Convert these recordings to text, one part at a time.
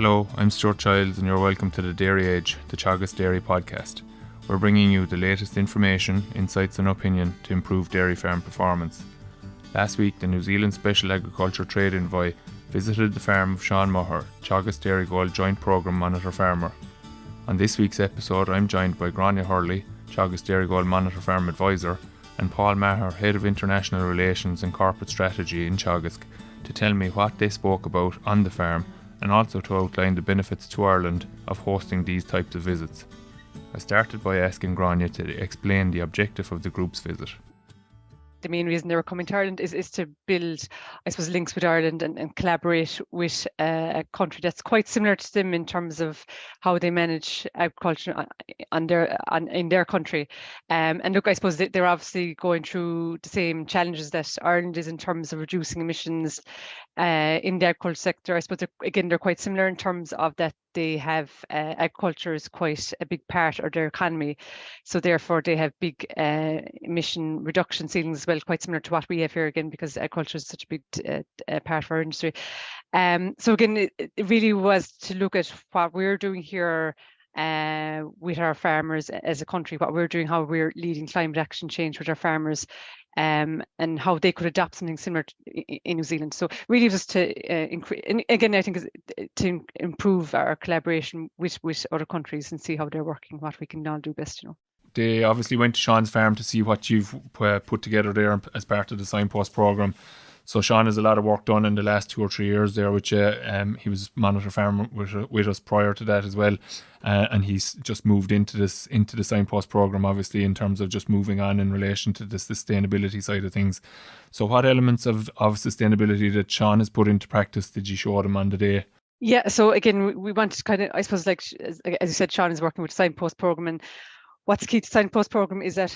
Hello, I'm Stuart Childs and you're welcome to the Dairy Age, the Teagasc Dairy podcast. We're bringing you the latest information, insights and opinion to improve dairy farm performance. Last week, the New Zealand Special Agriculture Trade Envoy visited the farm of Sean Moher, Teagasc Dairygold Joint Programme Monitor Farmer. On this week's episode, I'm joined by Gráinne Hurley, Teagasc Dairygold Monitor Farm Advisor, and Paul Maher, Head of International Relations and Corporate Strategy in Teagasc, to tell me what they spoke about on the farm and also to outline the benefits to Ireland of hosting these types of visits. I started by asking Gráinne to explain the objective of the group's visit. The main reason they were coming to Ireland is to build, I suppose, links with Ireland and collaborate with a country that's quite similar to them in terms of how they manage agriculture in their country. And look, I suppose they're obviously going through the same challenges that Ireland is in terms of reducing emissions in the agriculture sector. I suppose they're quite similar in terms of that they have agriculture is quite a big part of their economy, so therefore they have big emission reduction ceilings as well, quite similar to what we have here again, because agriculture is such a big part of our industry. So again, it really was to look at what we're doing here with our farmers as a country, what we're doing, how we're leading climate action change with our farmers, and how they could adopt something similar in New Zealand. So really just to increase, and again, I think to improve our collaboration with other countries and see how they're working, what we can all do best, They obviously went to Sean's farm to see what you've put together there as part of the Signpost programme. So Sean has a lot of work done in the last 2 or 3 years there, which he was monitor farmer with us prior to that as well, and he's just moved into the Signpost programme, obviously, in terms of just moving on in relation to the sustainability side of things. So what elements of sustainability that Sean has put into practice did you show them on the day? Yeah, so again, we wanted to kind of, I suppose, like as you said, Sean is working with the Signpost programme, and what's key to the Signpost programme is that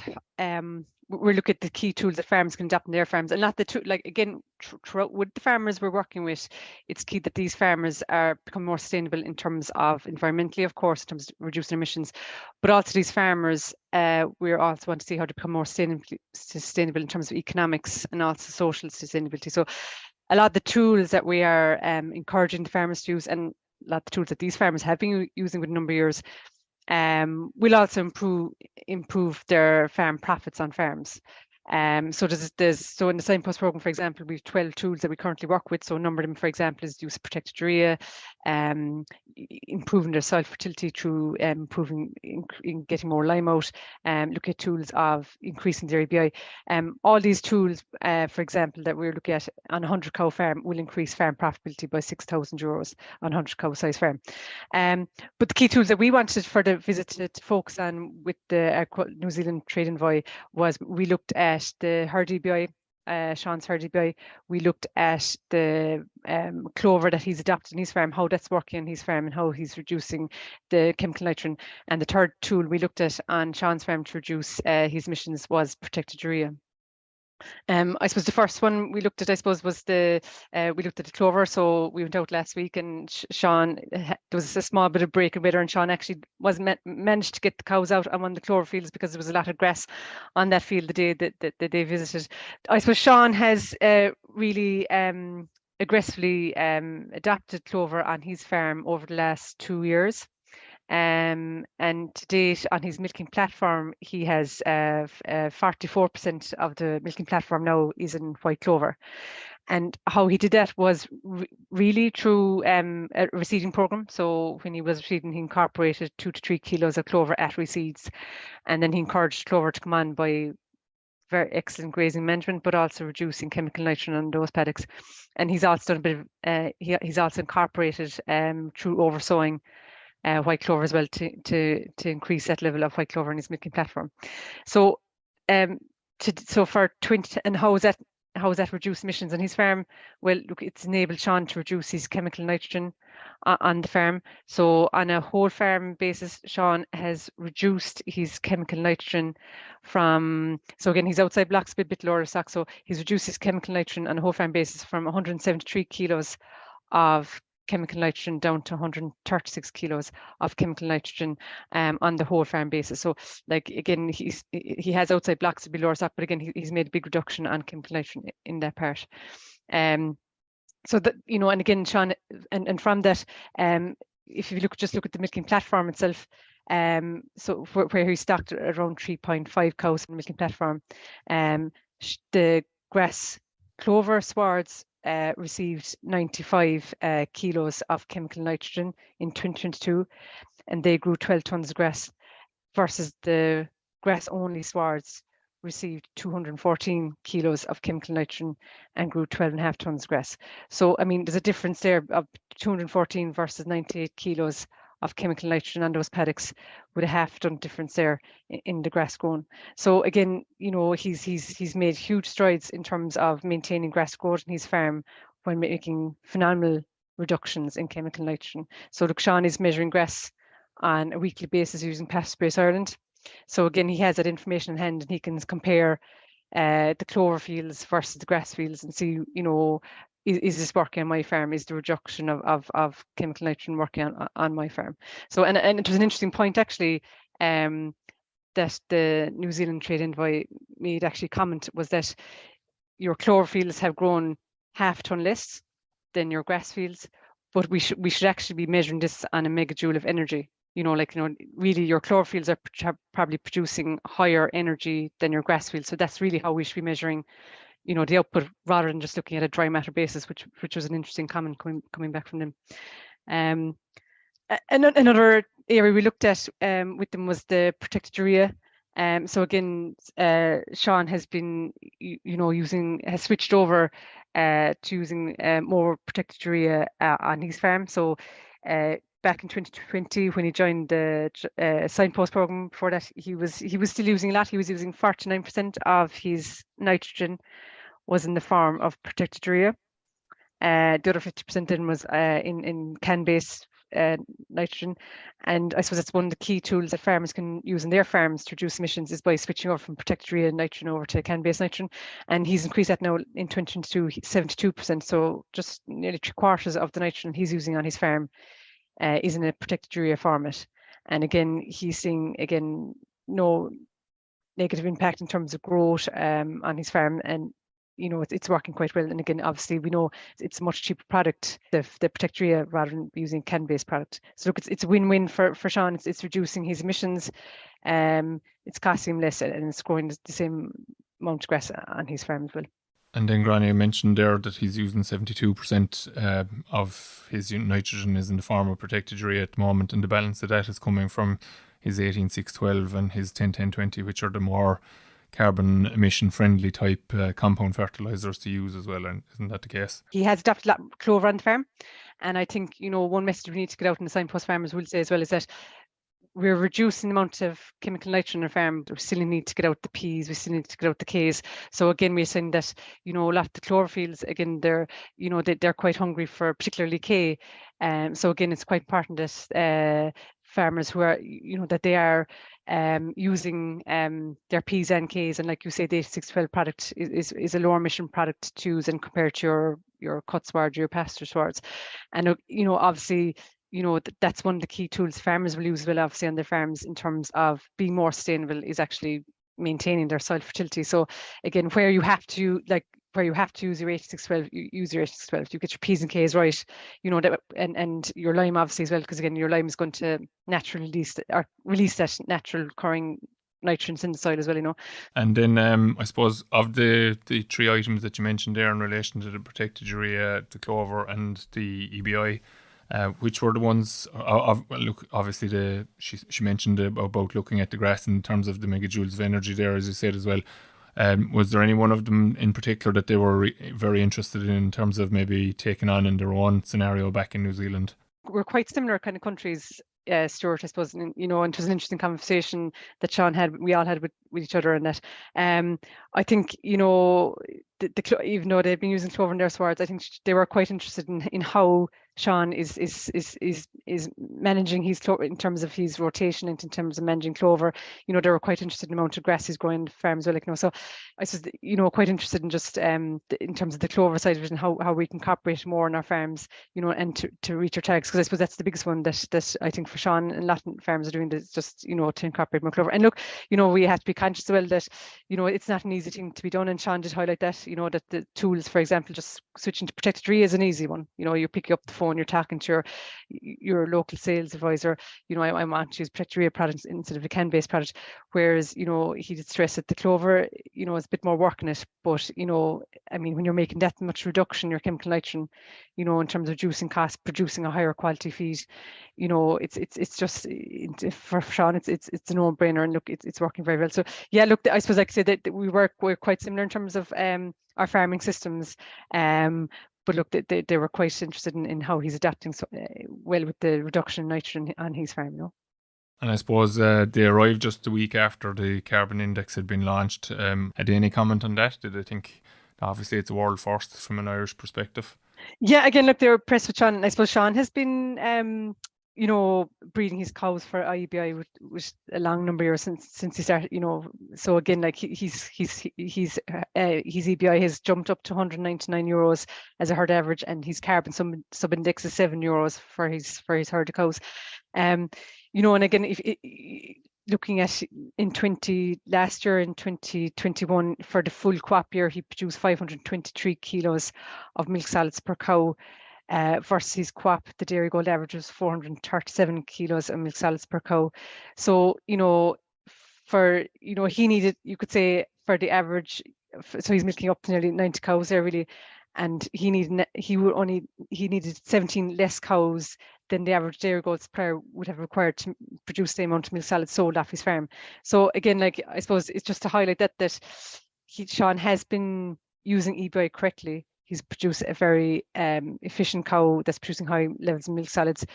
we look at the key tools that farmers can adopt in their farms, and not the like again with the farmers we're working with, it's key that these farmers become more sustainable in terms of environmentally, of course, in terms of reducing emissions, but also these farmers we also want to see how to become more sustainable in terms of economics and also social sustainability. So a lot of the tools that we are encouraging the farmers to use, and a lot of the tools that these farmers have been using for a number of years, will also improve their farm profits on farms. So so in the Signpost programme, for example, we have 12 tools that we currently work with. So a number of them, for example, is use of protected urea, improving their soil fertility through improving in getting more lime out, look at tools of increasing their ABI. All these tools, for example, that we're looking at on a 100-cow farm will increase farm profitability by €6,000 on a 100-cow size farm. But the key tools that we wanted for the visit to focus on with the New Zealand Trade Envoy was we looked at the herd EBI, Sean's herd EBI. We looked at the clover that he's adopted in his farm, how that's working in his farm and how he's reducing the chemical nitrogen. And the third tool we looked at on Sean's farm to reduce his emissions was protected urea. I suppose the first one we looked at, I suppose, was we looked at the clover. So we went out last week, and Sean, there was a small bit of break in weather, and Sean actually managed to get the cows out on one of the clover fields because there was a lot of grass on that field the day that they visited. I suppose Sean has really aggressively adopted clover on his farm over the last 2 years. And to date on his milking platform, he has 44% of the milking platform now is in white clover. And how he did that was really through a reseeding program. So when he was reseeding, he incorporated 2 to 3 kilos of clover at reseeds, and then he encouraged clover to come on by very excellent grazing management, but also reducing chemical nitrogen on those paddocks. And he's also done a bit of he's also incorporated through oversowing white clover as well to increase that level of white clover in his milking platform. So for 20, and how is that reduce emissions on his farm? Well, look, it's enabled Sean to reduce his chemical nitrogen on the farm. So on a whole farm basis, Sean has reduced his chemical nitrogen from, so again, he's outside blocks, a bit lower stock, so he's reduced his chemical nitrogen on a whole farm basis from 173 kilos of chemical nitrogen down to 136 kilos of chemical nitrogen on the whole farm basis. So like again, he has outside blocks to be lower stock, but again he's made a big reduction on chemical nitrogen in that part. So that, and again, Sean, and from that, if you look at the milking platform itself, so where he stocked around 3.5 cows on the milking platform, the grass clover swards received 95 kilos of chemical nitrogen in 2022, and they grew 12 tons of grass, versus the grass only swards received 214 kilos of chemical nitrogen and grew 12.5 tons of grass. So, I mean, there's a difference there of 214 versus 98 kilos of chemical nitrogen on those paddocks, with a half-ton difference there in the grass grown. So again, he's made huge strides in terms of maintaining grass growth in his farm when making phenomenal reductions in chemical nitrogen. So look, Sean is measuring grass on a weekly basis using Pasture Ireland. So again, he has that information in hand, and he can compare the clover fields versus the grass fields and see, is this working on my farm? Is the reduction of chemical nitrogen working on my farm? So, and it was an interesting point actually, that the New Zealand Trade Envoy made actually comment, was that your clover fields have grown half-ton less than your grass fields, but we should actually be measuring this on a megajoule of energy. Really your clover fields are probably producing higher energy than your grass fields. So that's really how we should be measuring, the output, rather than just looking at a dry matter basis, which was an interesting comment coming back from them. Another area we looked at with them was the protected urea. So again, Sean has been, has switched over to using more protected urea on his farm. So back in 2020, when he joined the Signpost program, before that, he was still using a lot. He was using 49% of his nitrogen was in the form of protected urea. The other 50% then was in can-based nitrogen. And I suppose that's one of the key tools that farmers can use in their farms to reduce emissions, is by switching over from protected urea nitrogen over to can-based nitrogen. And he's increased that now in 2022, 72%. So just nearly 3/4 of the nitrogen he's using on his farm is in a protected urea format. And again, he's seeing, no negative impact in terms of growth on his farm, and it's working quite well. And again, obviously we know it's a much cheaper product, the protected urea, rather than using can-based product. So look, it's a win-win for Sean. It's reducing his emissions, it's costing him less, and it's growing the same amount of grass on his farm as well. And then Gráinne mentioned there that he's using 72% of his nitrogen is in the form of protected urea at the moment, and the balance of that is coming from his 18-6-12 and his 10-10-20, which are the more carbon emission friendly type compound fertilizers to use as well. And isn't that the case? He has adopted clover on the farm, and I think one message we need to get out in the Signpost farmers will say as well is that we're reducing the amount of chemical nitrogen on our farm. We still need to get out the P's, we still need to get out the K's. So again, we're saying that, a lot of the clover fields, again, they're quite hungry for particularly K. So again, it's quite important that farmers who are, that they are using their P's and K's. And like you say, the 8612 product is a lower emission product to use, and compared to your cut sward, your pasture swards. And, obviously, that's one of the key tools farmers will use as well, obviously, on their farms in terms of being more sustainable, is actually maintaining their soil fertility. So again, where you have to use your 8612, you use your 8612. You get your P's and K's right, that, and your lime obviously as well, because again, your lime is going to naturally release that natural occurring nitrogens in the soil as well, And then I suppose of the three items that you mentioned there in relation to the protected urea, the clover and the EBI, which were the ones look, obviously she mentioned about looking at the grass in terms of the megajoules of energy there, as you said as well. Was there any one of them in particular that they were very interested in terms of maybe taking on in their own scenario back in New Zealand? We're quite similar kind of countries, Stuart, I suppose, and it was an interesting conversation that we all had with each other, and that I think, even though they've been using clover in their swards, I think they were quite interested in how Sean is managing his in terms of his rotation and in terms of managing clover. You know, they were quite interested in the amount of grass he's growing in the farm as well. Like, you know, so I suppose, you know, quite interested in just in terms of the clover side of it and how we can cooperate more on our farms, you know, and to reach our targets, because I suppose that's the biggest one that I think for Sean and Latin farms are doing, is just, you know, to incorporate more clover. And look, you know, we have to be conscious as well that, you know, it's not an easy thing to be done, and Sean did highlight that, you know, that the tools, for example, just switching to protected tree is an easy one. You know, you're picking up the phone, you're talking to your local sales advisor, you know, I want to use protected tree product instead of a can-based product. Whereas, you know, he did stress that the clover, you know, is a bit more work in it. But, you know, I mean, when you're making that much reduction in your chemical nitrogen, you know, in terms of reducing cost, producing a higher quality feed, you know, it's just, for Sean, it's a no-brainer, and look, it's working very well. So yeah, look, I suppose I could say that we're quite similar in terms of our farming systems. But look, they were quite interested in how he's adapting so well with the reduction in nitrogen on his farm, you know. And I suppose they arrived just a week after the carbon index had been launched. Had any comment on that? Did they think, obviously it's a world first from an Irish perspective? Yeah, again, look, they were impressed with Sean. I suppose Sean has been you know, breeding his cows for IEBI with a long number of years since he started, you know. So again, like his EBI has jumped up to €199 as a herd average, and his carbon sub index is €7 for his herd of cows. You know, and again, if looking at last year in 2021, for the full crop year, he produced 523 kilos of milk solids per cow. Versus his crop, the Dairygold average was 437 kilos of milk solids per cow. So, you know, he needed, you could say, for the average, so he's milking up to nearly 90 cows there, really, and he needed 17 less cows than the average Dairygold supplier would have required to produce the amount of milk solids sold off his farm. So again, like, I suppose it's just to highlight that Sean has been using EBI correctly. He's produced a very efficient cow that's producing high levels of milk solids,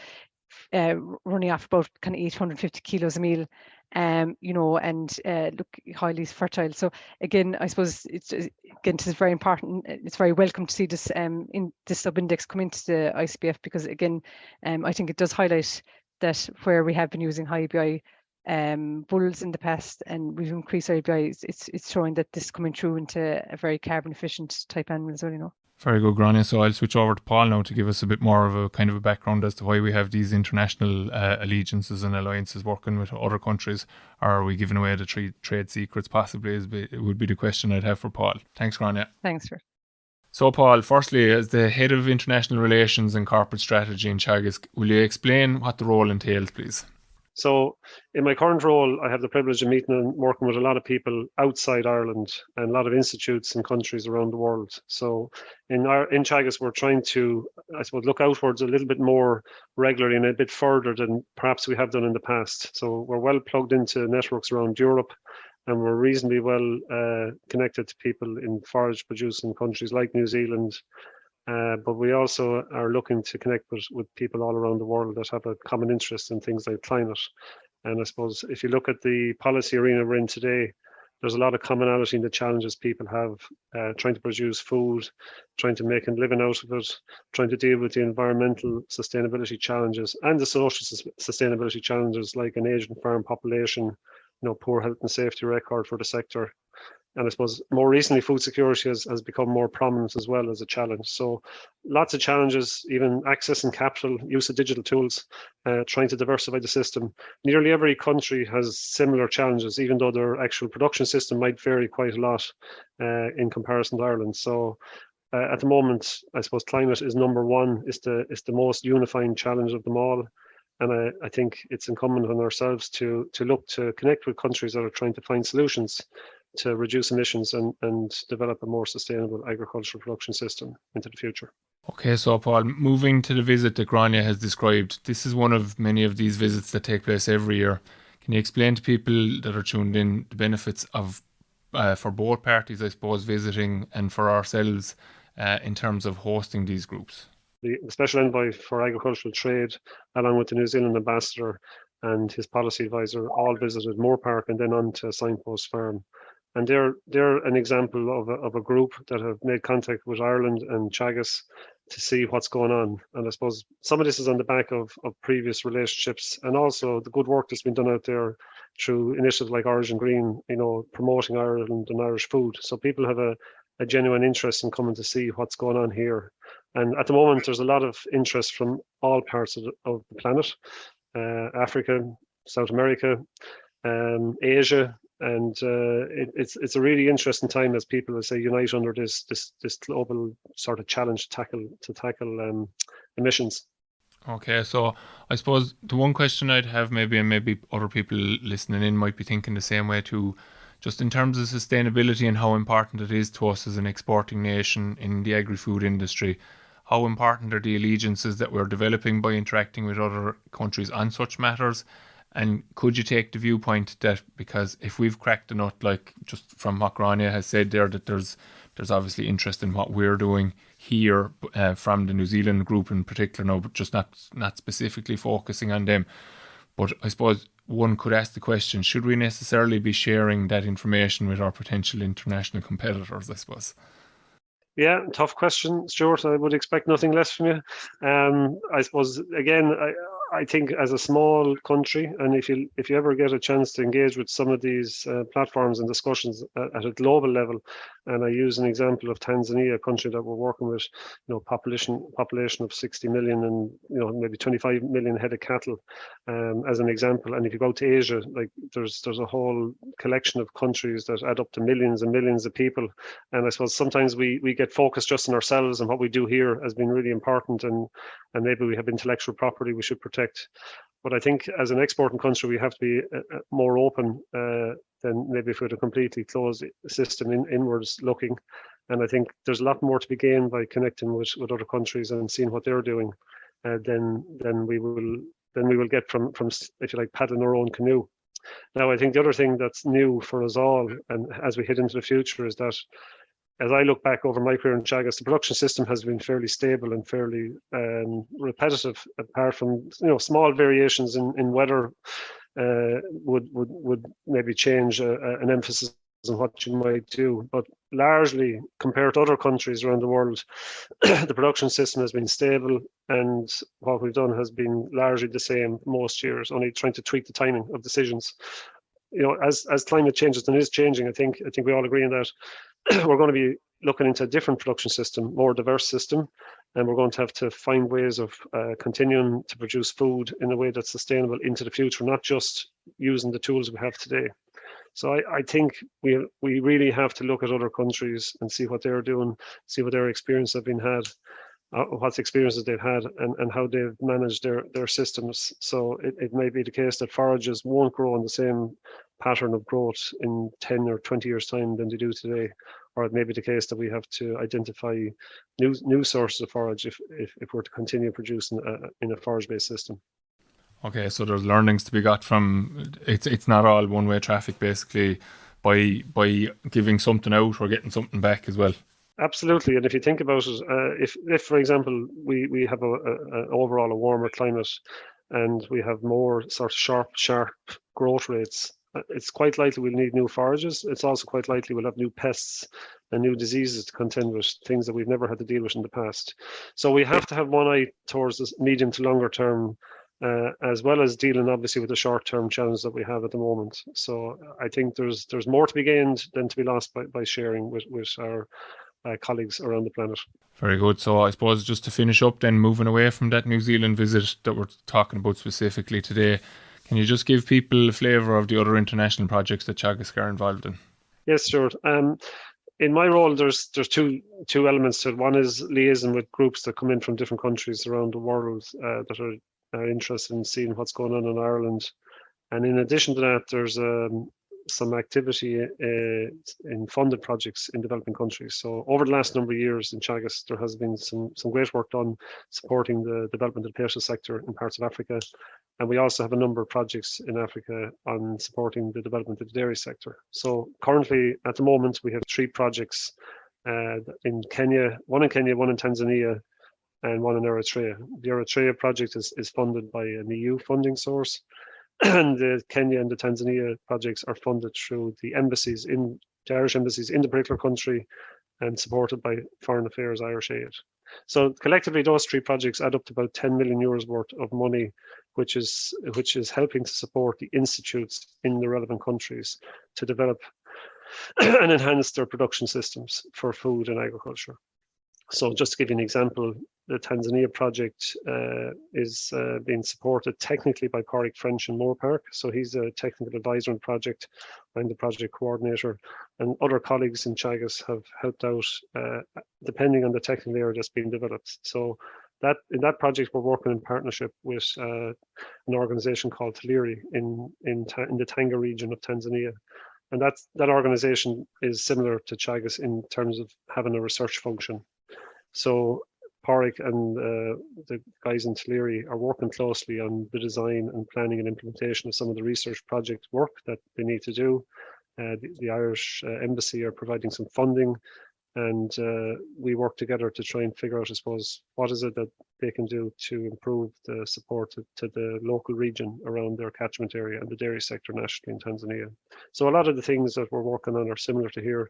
running off about kind of 850 kilos a meal, you know, and look, highly fertile. So again, I suppose this is very important. It's very welcome to see this in this sub-index come into the ICBF, because again, I think it does highlight that where we have been using high EBI bulls in the past, and we've increased our EBI, it's showing that this is coming through into a very carbon efficient type animal as well, you know. Very good, Gráinne. So I'll switch over to Paul now to give us a bit more of a kind of a background as to why we have these international allegiances and alliances working with other countries. Or are we giving away the trade secrets possibly? It would be the question I'd have for Paul. Thanks, Gráinne. Thanks, Stuart. So Paul, firstly, as the head of international relations and corporate strategy in Teagasc, will you explain what the role entails, please? So in my current role, I have the privilege of meeting and working with a lot of people outside Ireland and a lot of institutes and countries around the world. So in Teagasc, we're trying to, I suppose, look outwards a little bit more regularly and a bit further than perhaps we have done in the past. So we're well plugged into networks around Europe, and we're reasonably well connected to people in forage producing countries like New Zealand. But we also are looking to connect with people all around the world that have a common interest in things like climate. And I suppose if you look at the policy arena we're in today, there's a lot of commonality in the challenges people have trying to produce food, trying to make a living out of it, trying to deal with the environmental sustainability challenges and the social sustainability challenges like an aging farm population, you know, poor health and safety record for the sector. And I suppose more recently, food security has become more prominent as well as a challenge. So lots of challenges, even access and capital, use of digital tools, trying to diversify the system. Nearly every country has similar challenges, even though their actual production system might vary quite a lot in comparison to Ireland. So at the moment, I suppose climate is number one, is the most unifying challenge of them all. And I think it's incumbent on ourselves to look to connect with countries that are trying to find solutions to reduce emissions and develop a more sustainable agricultural production system into the future. Okay, so Paul, moving to the visit that Gráinne has described, this is one of many of these visits that take place every year. Can you explain to people that are tuned in the benefits of, for both parties, I suppose, visiting and for ourselves in terms of hosting these groups? The Special Envoy for Agricultural Trade, along with the New Zealand Ambassador and his policy advisor, all visited Moher Park and then on to Signpost Farm. And they're an example of a group that have made contact with Ireland and Teagasc to see what's going on. And I suppose some of this is on the back of previous relationships, and also the good work that's been done out there through initiatives like Origin Green, promoting Ireland and Irish food. So people have a genuine interest in coming to see what's going on here. And at the moment, there's a lot of interest from all parts of the planet, Africa, South America, Asia, and it's a really interesting time as people, let's say, unite under this global sort of challenge to tackle emissions. Okay, so I suppose the one question I'd have, and maybe other people listening in might be thinking the same way too, just in terms of sustainability and how important it is to us as an exporting nation in the agri-food industry. How important are the allegiances that we're developing by interacting with other countries on such matters? And could you take the viewpoint that, because if we've cracked the nut, like just from what Gráinne has said there, that there's obviously interest in what we're doing here from the New Zealand group in particular now, but just not specifically focusing on them. But I suppose one could ask the question, should we necessarily be sharing that information with our potential international competitors, I suppose? Yeah, tough question, Stuart. I would expect nothing less from you. I suppose, again, I think as a small country, and if you ever get a chance to engage with some of these platforms and discussions at a global level, and I use an example of Tanzania, a country that we're working with, population of 60 million and maybe 25 million head of cattle, as an example. And if you go to Asia, like there's a whole collection of countries that add up to millions and millions of people. And I suppose sometimes we get focused just on ourselves, and what we do here has been really important, and maybe we have intellectual property we should protect. But I think as an exporting country, we have to be more open than maybe if we had a completely closed system inwards looking. And I think there's a lot more to be gained by connecting with other countries and seeing what they're doing than we will get from, if you like, paddling our own canoe. Now, I think the other thing that's new for us all, and as we head into the future, is that as I look back over my career in Teagasc, the production system has been fairly stable and fairly repetitive, apart from small variations in weather would maybe change an emphasis on what you might do. But largely, compared to other countries around the world, the production system has been stable, and what we've done has been largely the same most years, only trying to tweak the timing of decisions. As climate changes and is changing, I think we all agree on that. We're going to be looking into a different production system, more diverse system, and we're going to have to find ways of continuing to produce food in a way that's sustainable into the future, not just using the tools we have today. So I think we really have to look at other countries and see what they're doing, see what their experience have been had, what experiences they've had, and how they've managed their systems. So it may be the case that forages won't grow in the same pattern of growth in 10 or 20 years' time than they do today. Or it may be the case that we have to identify new sources of forage if we're to continue producing in a forage-based system. Okay, so there's learnings to be got from it's not all one-way traffic, basically, by giving something out or getting something back as well. Absolutely, and if you think about it, if for example we have a overall a warmer climate, and we have more sort of sharp growth rates, it's quite likely we'll need new forages. It's also quite likely we'll have new pests and new diseases to contend with, things that we've never had to deal with in the past. So we have to have one eye towards this medium to longer term, as well as dealing obviously with the short-term challenge that we have at the moment. So I think there's more to be gained than to be lost by sharing with our colleagues around the planet. Very good. So I suppose just to finish up then, moving away from that New Zealand visit that we're talking about specifically today, can you just give people a flavour of the other international projects that Teagasc are involved in? Yes, sure. In my role, there's two elements to it. One is liaising with groups that come in from different countries around the world that are interested in seeing what's going on in Ireland. And in addition to that, there's some activity in funded projects in developing countries. So over the last number of years in Teagasc, there has been some great work done supporting the development of the potato sector in parts of Africa. And we also have a number of projects in Africa on supporting the development of the dairy sector. So currently, at the moment, we have 3 projects in Kenya, one in Tanzania, and one in Eritrea. The Eritrea project is funded by an EU funding source, and the Kenya and the Tanzania projects are funded through the Irish embassies in the particular country, and supported by Foreign Affairs Irish Aid. So collectively, those three projects add up to about 10 million euros worth of money, which is helping to support the institutes in the relevant countries to develop and enhance their production systems for food and agriculture. So just to give you an example, the Tanzania project is being supported technically by Pádraig French and Moher. So he's a technical advisor on the project. I'm the project coordinator, and other colleagues in Teagasc have helped out depending on the technical area that's being developed. So that in that project, we're working in partnership with an organization called Tuliri in the Tanga region of Tanzania. And that organization is similar to Teagasc in terms of having a research function. So Pádraig and the guys in Tuliri are working closely on the design and planning and implementation of some of the research project work that they need to do. The Irish Embassy are providing some funding, and we work together to try and figure out, I suppose, what is it that they can do to improve the support to the local region around their catchment area and the dairy sector nationally in Tanzania. So a lot of the things that we're working on are similar to here.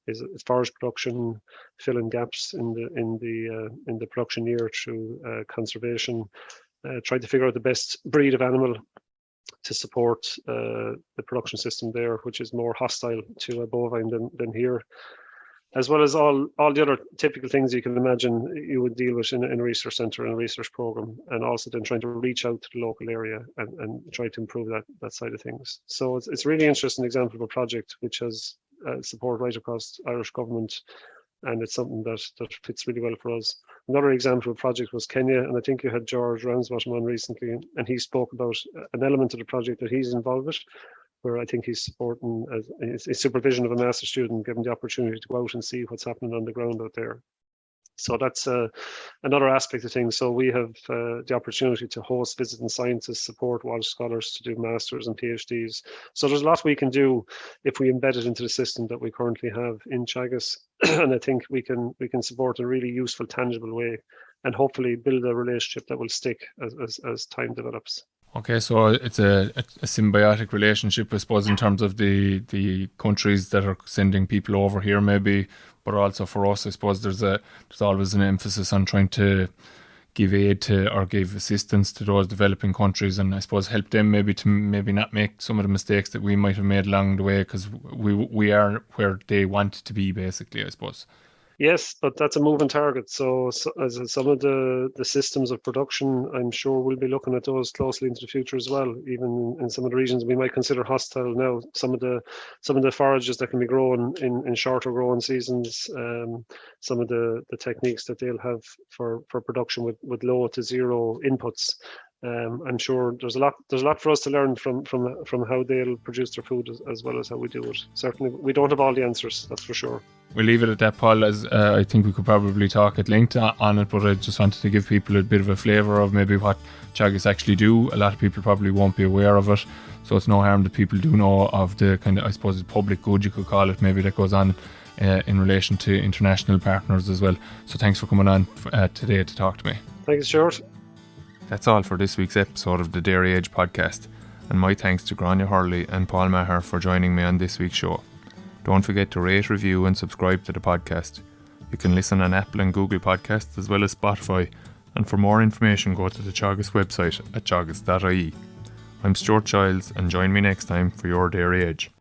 Is forage production, filling gaps in the production year through conservation, trying to figure out the best breed of animal to support the production system there, which is more hostile to a bovine than here, as well as all the other typical things you can imagine you would deal with in a research centre and a research programme, and also then trying to reach out to the local area and try to improve that side of things. So it's a really interesting example of a project which has support right across Irish government, and it's something that fits really well for us. Another example of a project was Kenya, and I think you had George Ramsbottom on recently, and he spoke about an element of the project that he's involved with, where I think he's supporting his supervision of a master's student, given the opportunity to go out and see what's happening on the ground out there. So that's another aspect of things. So we have the opportunity to host visiting scientists, support Walsh scholars to do masters and PhDs. So there's a lot we can do if we embed it into the system that we currently have in Teagasc, and I think we can support in a really useful, tangible way, and hopefully build a relationship that will stick as time develops. Okay, so it's a symbiotic relationship, I suppose, in terms of the countries that are sending people over here, maybe, but also for us, I suppose there's always an emphasis on trying to give aid to or give assistance to those developing countries, and I suppose help them maybe not make some of the mistakes that we might have made along the way, because we are where they want to be, basically, I suppose. Yes, but that's a moving target. So as some of the systems of production, I'm sure we'll be looking at those closely into the future as well. Even in some of the regions we might consider hostile now, some of the forages that can be grown in shorter growing seasons, some of the techniques that they'll have for production with low to zero inputs. I'm sure there's a lot for us to learn from how they'll produce their food as well as how we do it. Certainly, we don't have all the answers, that's for sure. We'll leave it at that, Paul, as I think we could probably talk at length on it, but I just wanted to give people a bit of a flavour of maybe what Teagasc actually do. A lot of people probably won't be aware of it, so it's no harm that people do know of the kind of, I suppose, public good, you could call it, maybe, that goes on in relation to international partners as well. So thanks for coming on today to talk to me. Thank you, Stuart. That's all for this week's episode of the Dairy Age podcast, and my thanks to Gráinne Hurley and Paul Maher for joining me on this week's show. Don't forget to rate, review and subscribe to the podcast. You can listen on Apple and Google Podcasts as well as Spotify, and for more information go to the Teagasc website at teagasc.ie. I'm Stuart Childs, and join me next time for your Dairy Age.